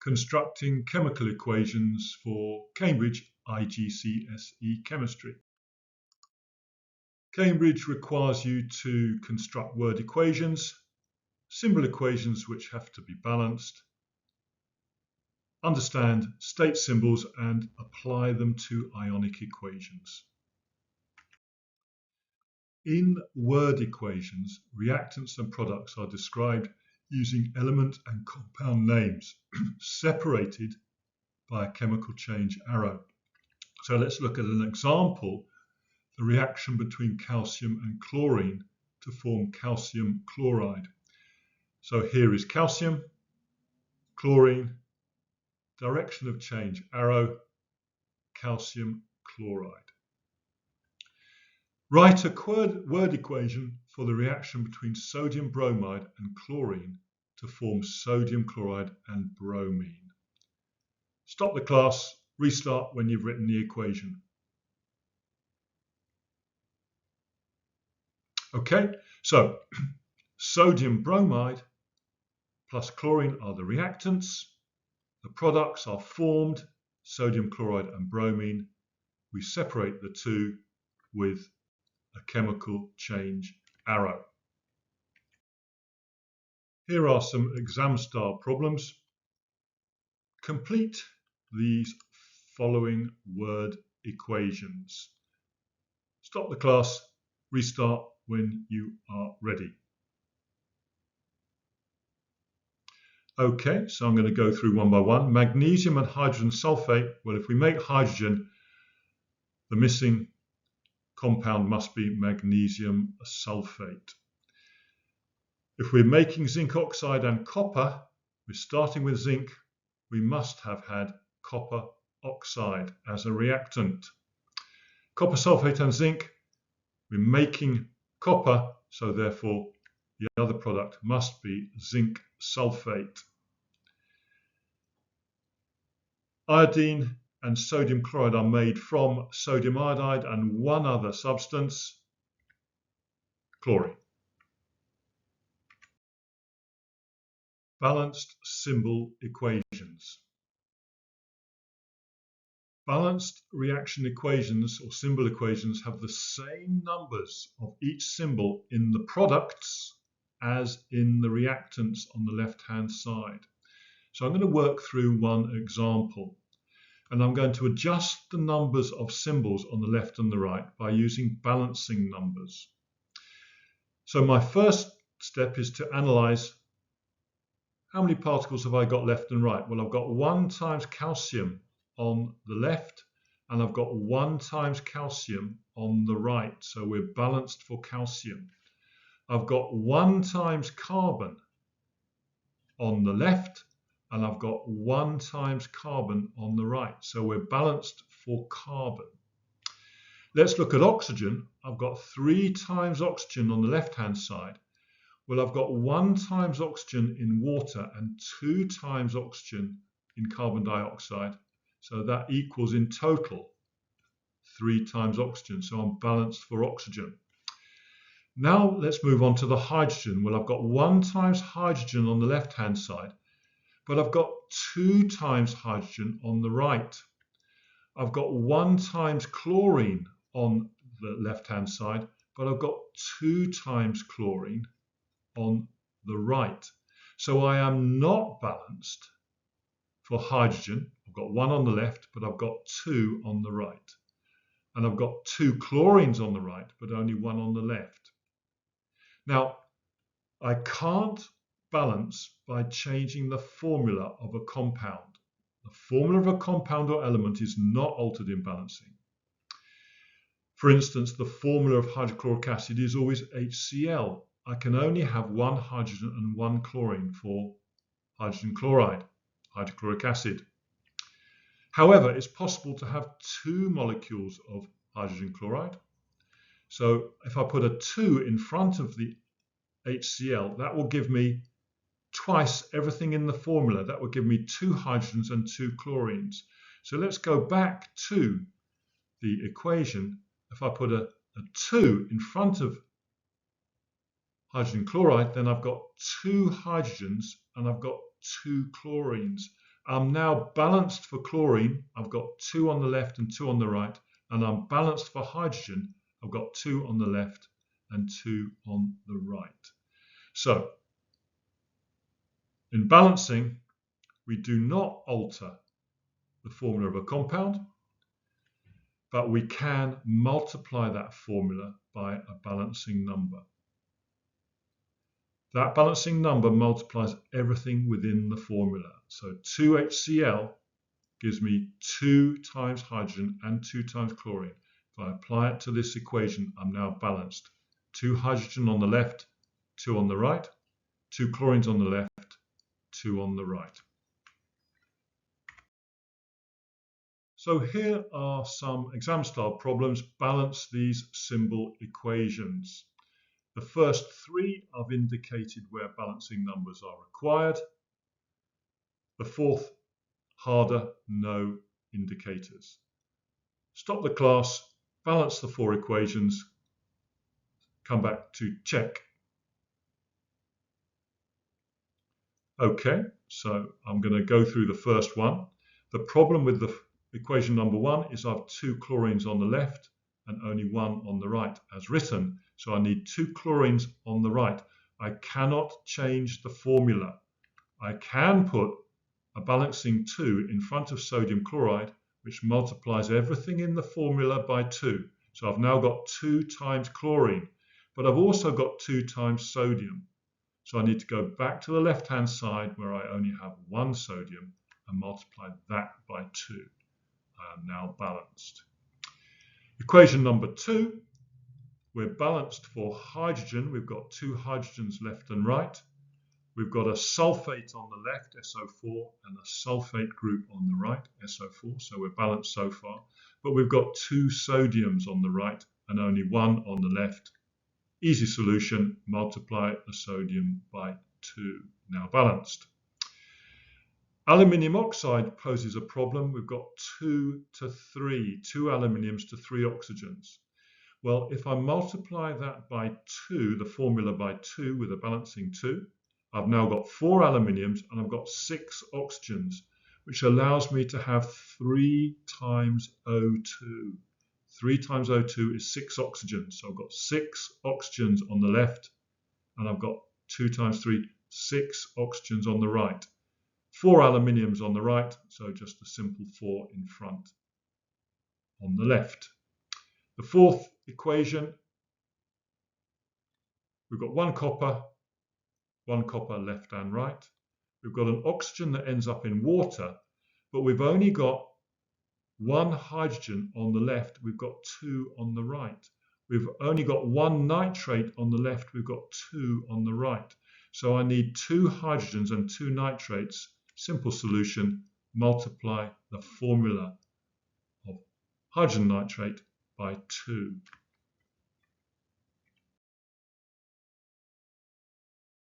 constructing chemical equations for Cambridge IGCSE Chemistry. Cambridge requires you to construct word equations, symbol equations which have to be balanced, understand state symbols and apply them to ionic equations. In word equations, reactants and products are described using element and compound names separated by a chemical change arrow. So let's look at an example, the reaction between calcium and chlorine to form calcium chloride. So here is calcium, chlorine, direction of change arrow, calcium chloride. Write a word equation for the reaction between sodium bromide and chlorine to form sodium chloride and bromine. Stop the class, restart when you've written the equation. Okay, so sodium bromide plus chlorine are the reactants. The products are formed, sodium chloride and bromine. We separate the two with a chemical change arrow. Here are some exam style problems. Complete these following word equations. Stop the class, restart when you are ready. Okay, so I'm going to go through one by one. Magnesium and hydrogen sulfate. Well, if we make hydrogen, the missing compound must be magnesium sulfate. If we're making zinc oxide and copper, we're starting with zinc, we must have had copper oxide as a reactant. Copper sulfate and zinc, we're making copper, so therefore the other product must be zinc sulfate. Iodine and sodium chloride are made from sodium iodide and one other substance, chlorine. Balanced symbol equations. Balanced reaction equations or symbol equations have the same numbers of each symbol in the products as in the reactants on the left-hand side. So I'm going to work through one example. And I'm going to adjust the numbers of symbols on the left and the right by using balancing numbers. So my first step is to analyze how many particles have I got left and right. Well, I've got 1 times calcium on the left and I've got 1 times calcium on the right. So we're balanced for calcium. I've got 1 times carbon on the left and I've got 1 times carbon on the right. So we're balanced for carbon. Let's look at oxygen. I've got 3 times oxygen on the left-hand side. Well, I've got 1 times oxygen in water and 2 times oxygen in carbon dioxide. So that equals in total 3 times oxygen. So I'm balanced for oxygen. Now let's move on to the hydrogen. Well, I've got 1 times hydrogen on the left-hand side. But I've got 2 times hydrogen on the right. I've got 1 times chlorine on the left-hand side, but I've got 2 times chlorine on the right. So I am not balanced for hydrogen. I've got 1 on the left, but I've got 2 on the right. And I've got 2 chlorines on the right, but only 1 on the left. Now, I can't balance by changing the formula of a compound. The formula of a compound or element is not altered in balancing. For instance, the formula of hydrochloric acid is always HCl. I can only have 1 hydrogen and 1 chlorine for hydrogen chloride, hydrochloric acid. However, it's possible to have 2 molecules of hydrogen chloride. So if I put a 2 in front of the HCl, that will give me twice everything in the formula. That would give me 2 hydrogens and 2 chlorines. So let's go back to the equation. If I put a 2 in front of hydrogen chloride, then I've got 2 hydrogens and I've got 2 chlorines. I'm now balanced for chlorine. I've got 2 on the left and 2 on the right. And I'm balanced for hydrogen. I've got 2 on the left and 2 on the right. So, in balancing, we do not alter the formula of a compound, but we can multiply that formula by a balancing number. That balancing number multiplies everything within the formula. So 2HCl gives me 2 times hydrogen and 2 times chlorine. If I apply it to this equation, I'm now balanced. 2 hydrogen on the left, 2 on the right, 2 chlorines on the left, 2 on the right. So here are some exam style problems. Balance these symbol equations. The first 3 I've indicated where balancing numbers are required. The fourth, harder, no indicators. Stop the class, balance the 4 equations, come back to check. Okay, so I'm going to go through the first one. The problem with the equation number 1 is I have 2 chlorines on the left and only 1 on the right as written. So I need 2 chlorines on the right. I cannot change the formula. I can put a balancing 2 in front of sodium chloride, which multiplies everything in the formula by 2. So I've now got 2 times chlorine, but I've also got 2 times sodium. So I need to go back to the left-hand side where I only have 1 sodium and multiply that by 2. I am now balanced. Equation number 2, we're balanced for hydrogen. We've got 2 hydrogens left and right. We've got a sulfate on the left, SO4, and a sulfate group on the right, SO4. So we're balanced so far. But we've got 2 sodiums on the right and only 1 on the left. Easy solution, multiply the sodium by 2. Now balanced. Aluminium oxide poses a problem. We've got 2 aluminiums to 3 oxygens. Well, if I multiply that by 2, the formula by 2 with a balancing 2, I've now got 4 aluminiums and I've got 6 oxygens, which allows me to have 3 times O2. 3 times O2 is 6 oxygens. So I've got 6 oxygens on the left and I've got 2 times 3, 6 oxygens on the right. 4 aluminiums on the right, so just a simple 4 in front on the left. The fourth equation, we've got 1 copper left and right. We've got an oxygen that ends up in water, but we've only got 1 hydrogen on the left, we've got 2 on the right. We've only got 1 nitrate on the left, we've got 2 on the right. So I need 2 hydrogens and 2 nitrates. Simple solution, multiply the formula of hydrogen nitrate by 2.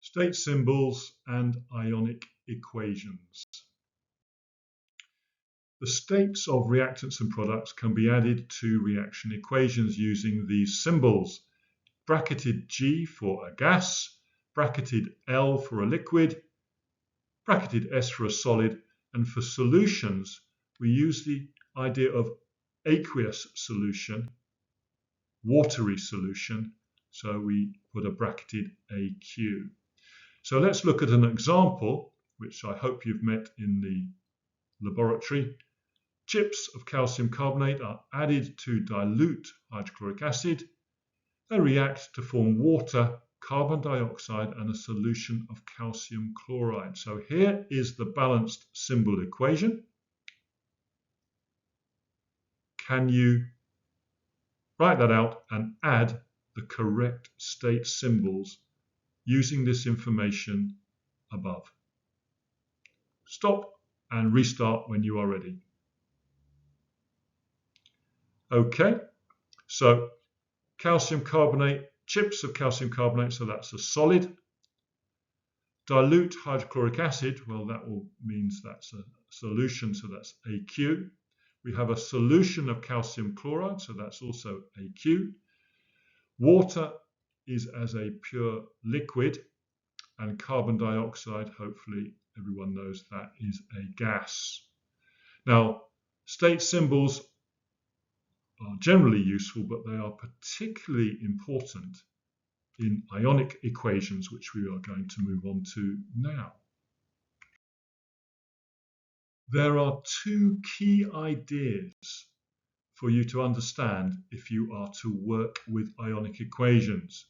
State symbols and ionic equations. The states of reactants and products can be added to reaction equations using these symbols. Bracketed G for a gas, bracketed L for a liquid, bracketed S for a solid, and for solutions we use the idea of aqueous solution, watery solution, so we put a bracketed AQ. So let's look at an example, which I hope you've met in the laboratory. Chips of calcium carbonate are added to dilute hydrochloric acid. They react to form water, carbon dioxide, and a solution of calcium chloride. So here is the balanced symbol equation. Can you write that out and add the correct state symbols using this information above? Stop and restart when you are ready. Okay, so calcium carbonate, chips of calcium carbonate, so that's a solid. Dilute hydrochloric acid, well, that means that's a solution, so that's AQ. We have a solution of calcium chloride, so that's also AQ. Water is as a pure liquid, and carbon dioxide, hopefully everyone knows that is a gas. Now, state symbols are generally useful, but they are particularly important in ionic equations, which we are going to move on to now. There are two key ideas for you to understand if you are to work with ionic equations.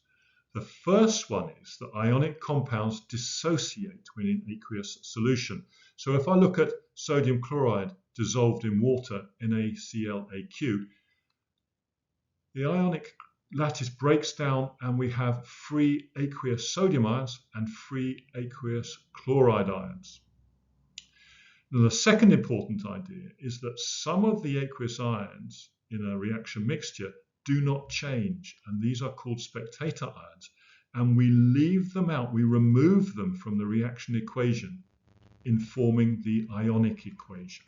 The first one is that ionic compounds dissociate when in aqueous solution. So if I look at sodium chloride dissolved in water, NaClAq, the ionic lattice breaks down and we have free aqueous sodium ions and free aqueous chloride ions. Now, the second important idea is that some of the aqueous ions in a reaction mixture do not change, and these are called spectator ions, and we leave them out, we remove them from the reaction equation in forming the ionic equation.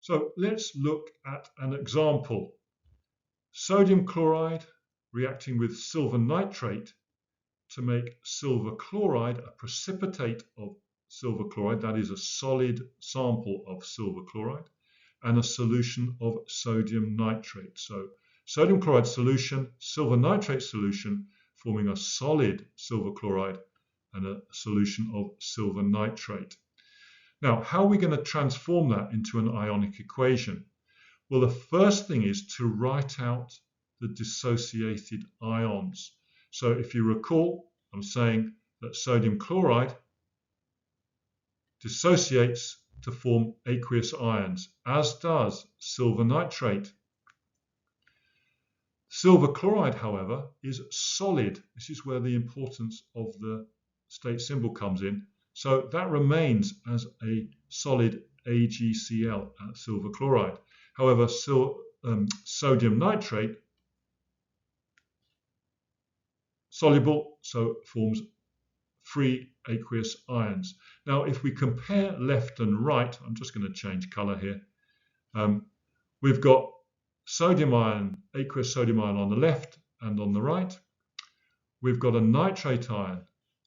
So let's look at an example. Sodium chloride reacting with silver nitrate to make silver chloride, a precipitate of silver chloride, that is a solid sample of silver chloride, and a solution of sodium nitrate. So sodium chloride solution, silver nitrate solution, forming a solid silver chloride and a solution of silver nitrate. Now, how are we going to transform that into an ionic equation? Well, the first thing is to write out the dissociated ions. So if you recall, I'm saying that sodium chloride dissociates to form aqueous ions, as does silver nitrate. Silver chloride, however, is solid. This is where the importance of the state symbol comes in. So that remains as a solid AgCl, silver chloride. However, sodium nitrate, soluble, so forms free aqueous ions. Now, if we compare left and right, I'm just going to change color here. We've got sodium ion, aqueous sodium ion on the left and on the right. We've got a nitrate ion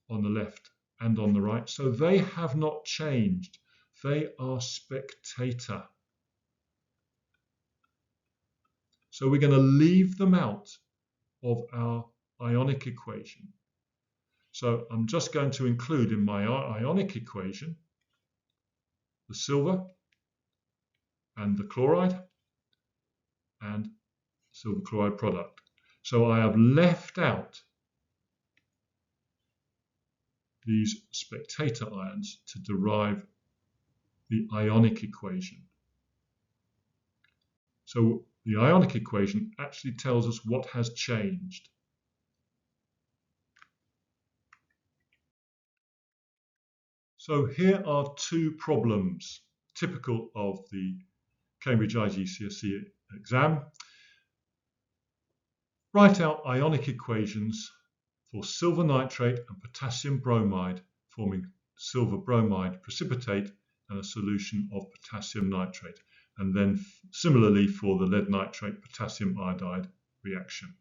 on the left and on the right. So they have not changed. They are spectator. So we're going to leave them out of our ionic equation. So I'm just going to include in my ionic equation the silver and the chloride and silver chloride product. So I have left out these spectator ions to derive the ionic equation. So the ionic equation actually tells us what has changed. So here are two problems typical of the Cambridge IGCSE exam. Write out ionic equations for silver nitrate and potassium bromide forming silver bromide precipitate and a solution of potassium nitrate, and then similarly for the lead nitrate potassium iodide reaction.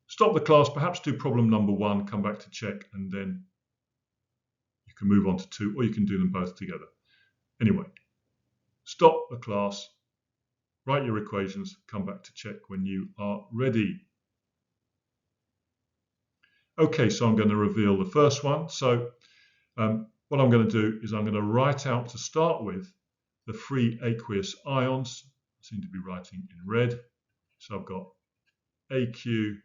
Stop the class, perhaps do problem number 1, come back to check, and then you can move on to 2, or you can do them both together. Anyway, stop the class, write your equations, come back to check when you are ready. Okay, so I'm going to reveal the first one. So what I'm going to do is I'm going to write out to start with the free aqueous ions. I seem to be writing in red. So I've got AQ,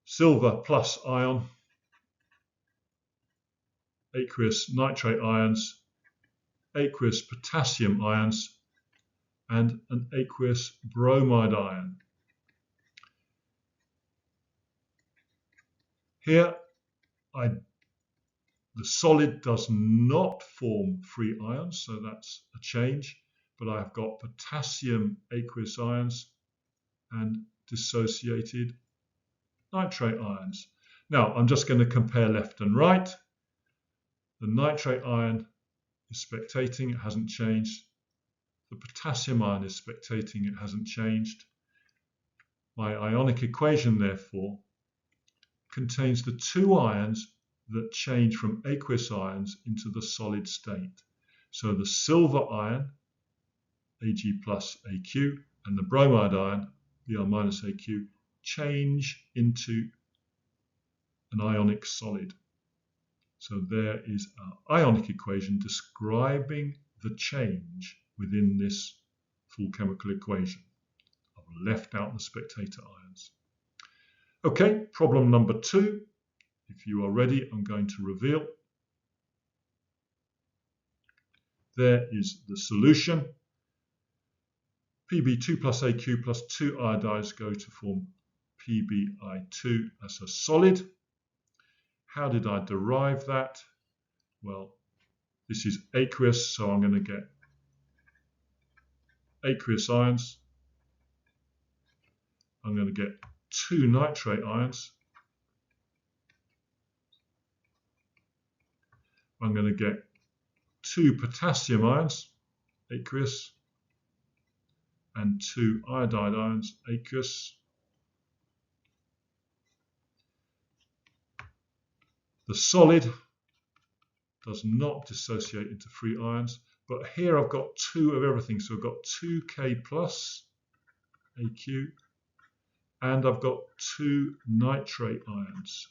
silver plus ion, aqueous nitrate ions, aqueous potassium ions, and an aqueous bromide ion. Here, the solid does not form free ions, so that's a change, but I've got potassium aqueous ions and dissociated nitrate ions. Now, I'm just going to compare left and right. The nitrate ion is spectating, it hasn't changed. The potassium ion is spectating, it hasn't changed. My ionic equation, therefore, contains the two ions that change from aqueous ions into the solid state. So the silver ion, Ag plus Aq, and the bromide ion, Br minus Aq, change into an ionic solid. So there is our ionic equation describing the change within this full chemical equation. I've left out the spectator ions. Okay, problem number 2. If you are ready, I'm going to reveal. There is the solution. Pb2 plus Aq plus 2 iodides go to form PbI2 as a solid. How did I derive that? Well, this is aqueous, so I'm going to get aqueous ions. I'm going to get 2 nitrate ions. I'm going to get 2 potassium ions, aqueous, and 2 iodide ions, aqueous. The solid does not dissociate into free ions, but here I've got 2 of everything. So I've got 2K plus Aq, and I've got 2 nitrate ions.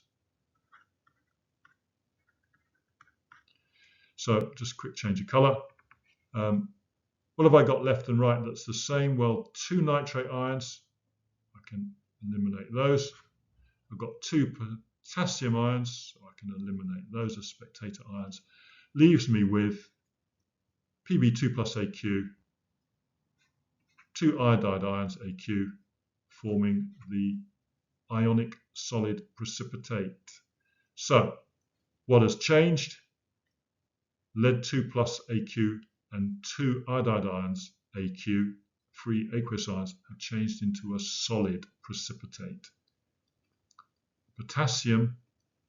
So just a quick change of colour. What have I got left and right that's the same? Well, 2 nitrate ions, I can eliminate those. I've got 2 potassium ions, so I can eliminate those as spectator ions. Leaves me with Pb2 plus Aq, 2 iodide ions Aq, forming the ionic solid precipitate. So, what has changed? Lead 2 plus Aq and 2 iodide ions Aq, free aqueous ions, have changed into a solid precipitate. Potassium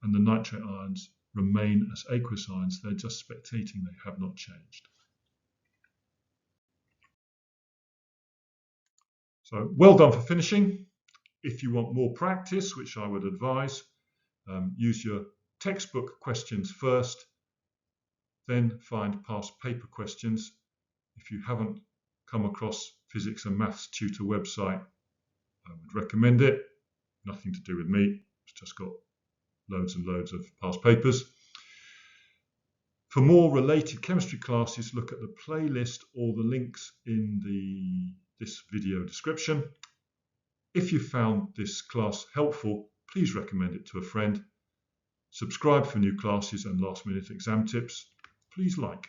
and the nitrate ions remain as aqueous ions. They're just spectating, they have not changed. So well done for finishing. If you want more practice, which I would advise, use your textbook questions first, then find past paper questions. If you haven't come across Physics and Maths Tutor website, I would recommend it. Nothing to do with me, it's just got loads and loads of past papers. For more related chemistry classes, look at the playlist or the links in this video description. If you found this class helpful, please recommend it to a friend. Subscribe for new classes and last-minute exam tips. Please like.